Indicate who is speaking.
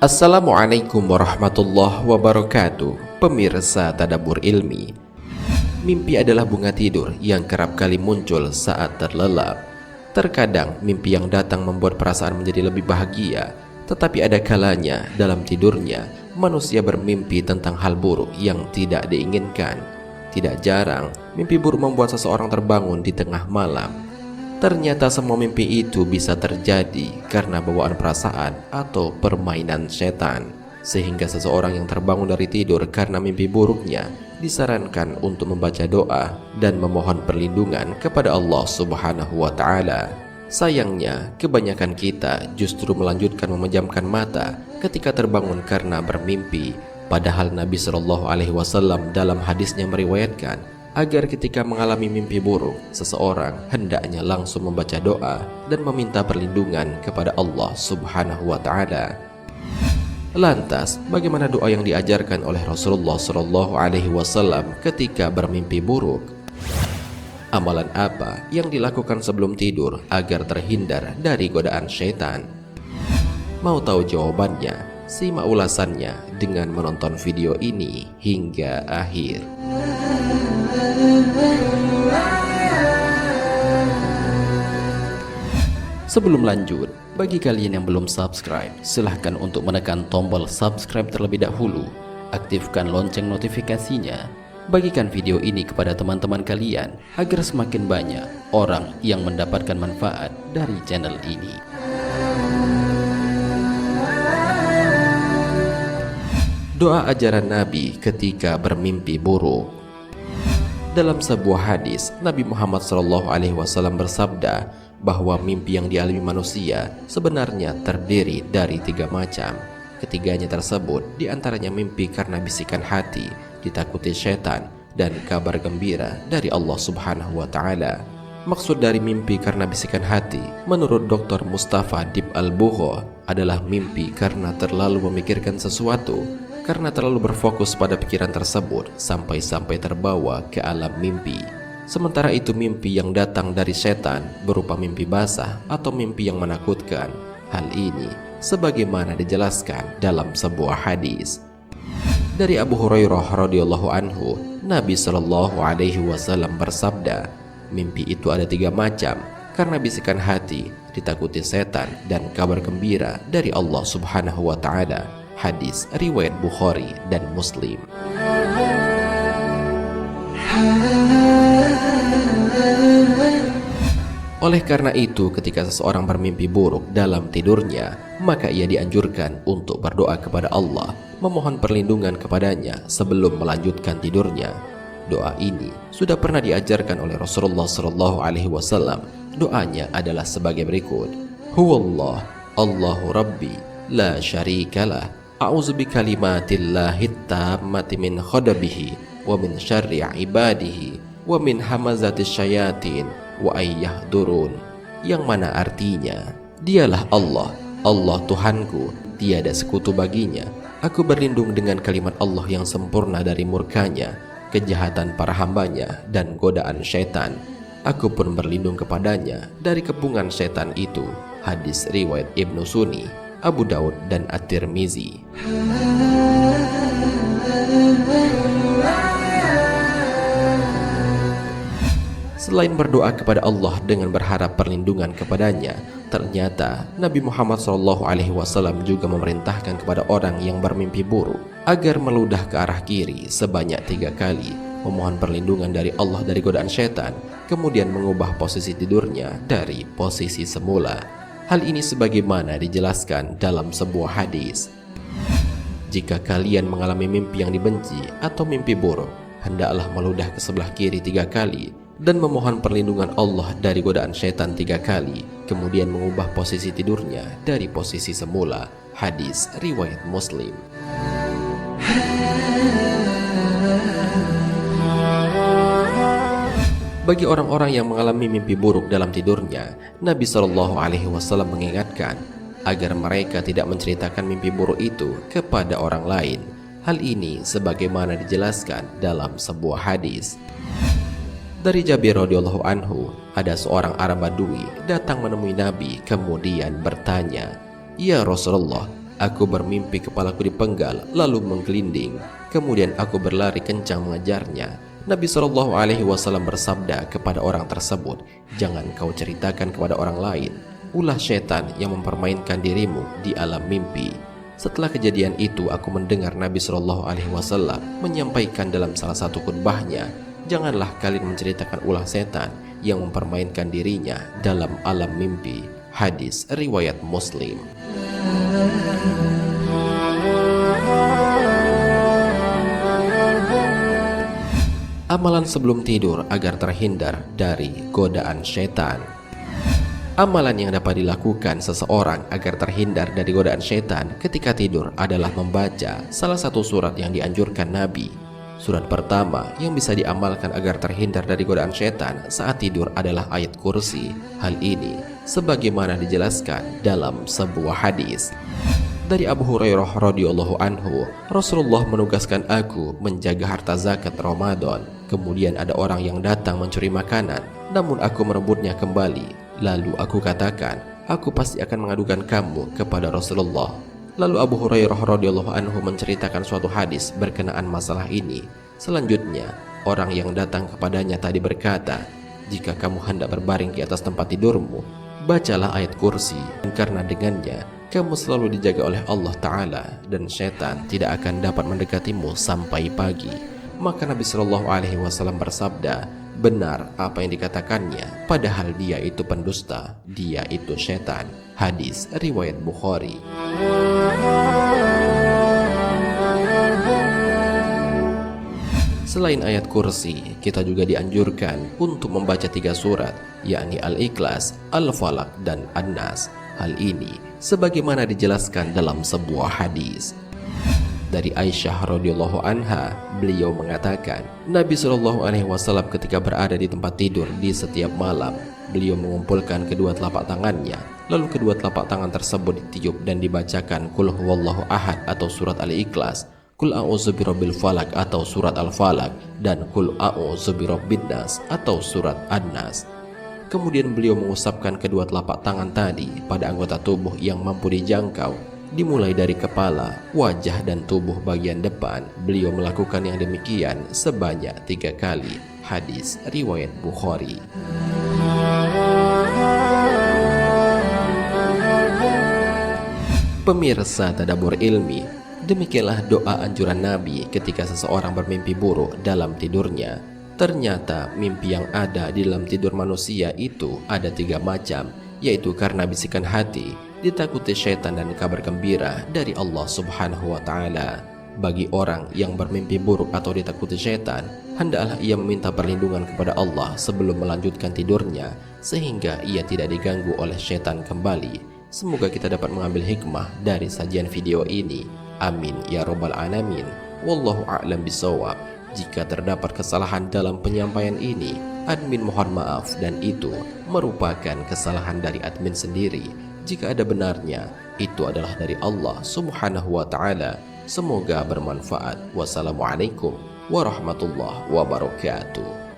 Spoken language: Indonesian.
Speaker 1: Assalamualaikum warahmatullahi wabarakatuh. Pemirsa Tadabbur Ilmi, mimpi adalah bunga tidur yang kerap kali muncul saat terlelap. Terkadang mimpi yang datang membuat perasaan menjadi lebih bahagia, tetapi ada kalanya dalam tidurnya manusia bermimpi tentang hal buruk yang tidak diinginkan. Tidak jarang mimpi buruk membuat seseorang terbangun di tengah malam. Ternyata semua mimpi itu bisa terjadi karena bawaan perasaan atau permainan setan. Sehingga seseorang yang terbangun dari tidur karena mimpi buruknya disarankan untuk membaca doa dan memohon perlindungan kepada Allah Subhanahu wa Ta'ala. Sayangnya, kebanyakan kita justru melanjutkan memejamkan mata ketika terbangun karena bermimpi. Padahal Nabi Shallallahu Alaihi Wasallam dalam hadisnya meriwayatkan agar ketika mengalami mimpi buruk, seseorang hendaknya langsung membaca doa dan meminta perlindungan kepada Allah Subhanahu wa Ta'ala. Lantas, bagaimana doa yang diajarkan oleh Rasulullah Shallallahu Alaihi Wasallam ketika bermimpi buruk? Amalan apa yang dilakukan sebelum tidur agar terhindar dari godaan syaitan? Mau tahu jawabannya? Simak ulasannya dengan menonton video ini hingga akhir. Sebelum lanjut, bagi kalian yang belum subscribe, silahkan untuk menekan tombol subscribe terlebih dahulu. Aktifkan lonceng notifikasinya. Bagikan video ini kepada teman-teman kalian agar semakin banyak orang yang mendapatkan manfaat dari channel ini. Doa ajaran Nabi ketika bermimpi buruk. Dalam sebuah hadis, Nabi Muhammad SAW bersabda bahwa mimpi yang dialami manusia sebenarnya terdiri dari 3 macam. Ketiganya tersebut diantaranya mimpi karena bisikan hati, ditakuti setan, dan kabar gembira dari Allah Subhanahu wa Ta'ala. Maksud dari mimpi karena bisikan hati, menurut Dr. Mustafa Dib Al-Bugho, adalah mimpi karena terlalu memikirkan sesuatu, karena terlalu berfokus pada pikiran tersebut sampai-sampai terbawa ke alam mimpi. Sementara itu mimpi yang datang dari setan berupa mimpi basah atau mimpi yang menakutkan. Hal ini sebagaimana dijelaskan dalam sebuah hadis. Dari Abu Hurairah radhiyallahu anhu, Nabi Shallallahu Alaihi Wasallam bersabda, mimpi itu ada 3 macam, karena bisikan hati, ditakuti setan, dan kabar gembira dari Allah Subhanahu wa Ta'ala. Hadis riwayat Bukhari dan Muslim. Oleh karena itu, ketika seseorang bermimpi buruk dalam tidurnya, maka ia dianjurkan untuk berdoa kepada Allah, memohon perlindungan kepadanya sebelum melanjutkan tidurnya. Doa ini sudah pernah diajarkan oleh Rasulullah Shallallahu Alaihi Wasallam. Doanya adalah sebagai berikut: Huwallah, Allahu Rabbi, la syarikalah, a'udzu bikalimatillahi tammati min khadabihi wa min syarri ibadihi wa min hamazati syayatin wa ayyahdurun. Yang mana artinya, dialah Allah, Allah Tuhanku, tiada sekutu baginya. Aku berlindung dengan kalimat Allah yang sempurna dari murkanya, kejahatan para hambanya, dan godaan syaitan. Aku pun berlindung kepadanya dari kepungan syaitan itu. Hadis riwayat Ibnu Sunni, Abu Daud, dan At-Tirmizi. Selain berdoa kepada Allah dengan berharap perlindungan kepadanya, ternyata Nabi Muhammad SAW juga memerintahkan kepada orang yang bermimpi buruk agar meludah ke arah kiri sebanyak 3 kali, memohon perlindungan dari Allah dari godaan syaitan, kemudian mengubah posisi tidurnya dari posisi semula. Hal ini sebagaimana dijelaskan dalam sebuah hadis. Jika kalian mengalami mimpi yang dibenci atau mimpi buruk, hendaklah meludah ke sebelah kiri 3 kali dan memohon perlindungan Allah dari godaan syaitan 3 kali, kemudian mengubah posisi tidurnya dari posisi semula. Hadis riwayat Muslim. Bagi orang-orang yang mengalami mimpi buruk dalam tidurnya, Nabi Shallallahu Alaihi Wasallam mengingatkan agar mereka tidak menceritakan mimpi buruk itu kepada orang lain. Hal ini sebagaimana dijelaskan dalam sebuah hadis. Dari Jabir radhiyallahu anhu, ada seorang Arab Badui datang menemui Nabi kemudian bertanya, "Ya Rasulullah, aku bermimpi kepalaku dipenggal lalu menggelinding. Kemudian aku berlari kencang mengejarnya." Nabi SAW bersabda kepada orang tersebut, "Jangan kau ceritakan kepada orang lain. Ulah syaitan yang mempermainkan dirimu di alam mimpi." Setelah kejadian itu, aku mendengar Nabi SAW menyampaikan dalam salah satu khutbahnya, "Janganlah kalian menceritakan ulah setan yang mempermainkan dirinya dalam alam mimpi." Hadis riwayat Muslim. Amalan sebelum tidur agar terhindar dari godaan syaitan. Amalan yang dapat dilakukan seseorang agar terhindar dari godaan syaitan ketika tidur adalah membaca salah satu surat yang dianjurkan Nabi. Surat pertama yang bisa diamalkan agar terhindar dari godaan syaitan saat tidur adalah ayat kursi. Hal ini sebagaimana dijelaskan dalam sebuah hadis. Dari Abu Hurairah radhiyallahu anhu, Rasulullah menugaskan aku menjaga harta zakat Ramadan. Kemudian ada orang yang datang mencuri makanan, namun aku merebutnya kembali. Lalu aku katakan, aku pasti akan mengadukan kamu kepada Rasulullah. Lalu Abu Hurairah radhiyallahu anhu menceritakan suatu hadis berkenaan masalah ini. Selanjutnya, orang yang datang kepadanya tadi berkata, "Jika kamu hendak berbaring di atas tempat tidurmu, bacalah ayat kursi, karena dengannya kamu selalu dijaga oleh Allah Ta'ala dan syaitan tidak akan dapat mendekatimu sampai pagi." Maka Nabi SAW bersabda, "Benar apa yang dikatakannya, padahal dia itu pendusta, dia itu syaitan." Hadis riwayat Bukhari. Selain ayat kursi, kita juga dianjurkan untuk membaca 3 surat, yakni Al-Ikhlas, Al-Falaq, dan An-Nas. Hal ini sebagaimana dijelaskan dalam sebuah hadis. Dari Aisyah radhiyallahu anha, beliau mengatakan, Nabi SAW ketika berada di tempat tidur di setiap malam, beliau mengumpulkan kedua telapak tangannya, lalu kedua telapak tangan tersebut ditiup dan dibacakan Qul huwallahu ahad atau surat Al-Ikhlas, Qul a'udzu birabbil falaq atau surat Al-Falaq, dan Qul a'udzu birabbin nas atau surat An-Nas. Kemudian beliau mengusapkan kedua telapak tangan tadi pada anggota tubuh yang mampu dijangkau, dimulai dari kepala, wajah, dan tubuh bagian depan. Beliau melakukan yang demikian sebanyak 3 kali. Hadis riwayat Bukhari. Pemirsa Tadabbur Ilmi, demikianlah doa anjuran Nabi ketika seseorang bermimpi buruk dalam tidurnya. Ternyata mimpi yang ada di dalam tidur manusia itu ada 3 macam, yaitu karena bisikan hati, ditakuti syaitan, dan kabar gembira dari Allah Subhanahu wa Ta'ala. Bagi orang yang bermimpi buruk atau ditakuti syaitan, hendaklah ia meminta perlindungan kepada Allah sebelum melanjutkan tidurnya, sehingga ia tidak diganggu oleh syaitan kembali. Semoga kita dapat mengambil hikmah dari sajian video ini. Amin ya Rabbal Alamin. Wallahu a'lam bishawab. Jika terdapat kesalahan dalam penyampaian ini, admin mohon maaf, dan itu merupakan kesalahan dari admin sendiri. Jika ada benarnya, itu adalah dari Allah Subhanahu wa Ta'ala. Semoga bermanfaat. Wassalamualaikum warahmatullahi wabarakatuh.